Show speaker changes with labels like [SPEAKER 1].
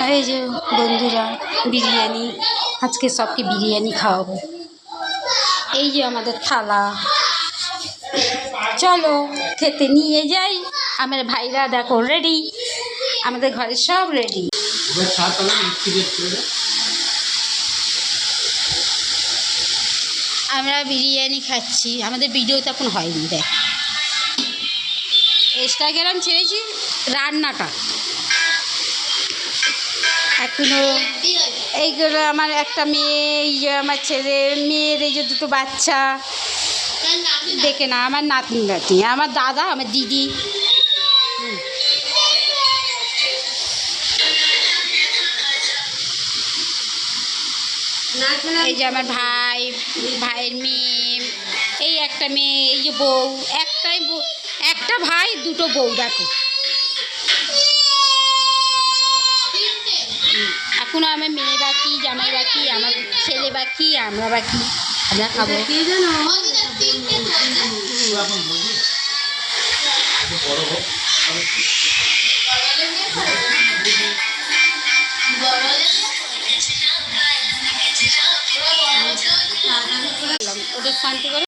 [SPEAKER 1] আর এই যে বন্ধুরা, বিরিয়ানি, আজকে সবকে বিরিয়ানি খাওয়াবো। এই যে আমাদের থালা, চলো খেতে নিয়ে যাই। আমার ভাইরা দেখো রেডি, আমাদের ঘরে সব রেডি। আমরা বিরিয়ানি খাচ্ছি, আমাদের ভিডিও তো এখন হয়নি। দেখ, ইনস্টাগ্রাম ছেড়েছি রান্নাটা এখনো। এইগুলো আমার একটা মেয়ে, এই যে আমার ছেলে, মেয়ের এই যে দুটো বাচ্চা, দেখে না, আমার নাতনি নাতনি, আমার দাদা, আমার দিদি। এই যে আমার ভাই, ভাইয়ের মেয়ে, এই একটা মেয়ে, এই যে বউ, একটা ভাই দুটো বউ। দেখো এখনো আমার মেয়ে বাকি, জামাই বাকি, আমার ছেলে বাকি, আমরা বাকি, আমরা খাবো। ওদের শান্তি করে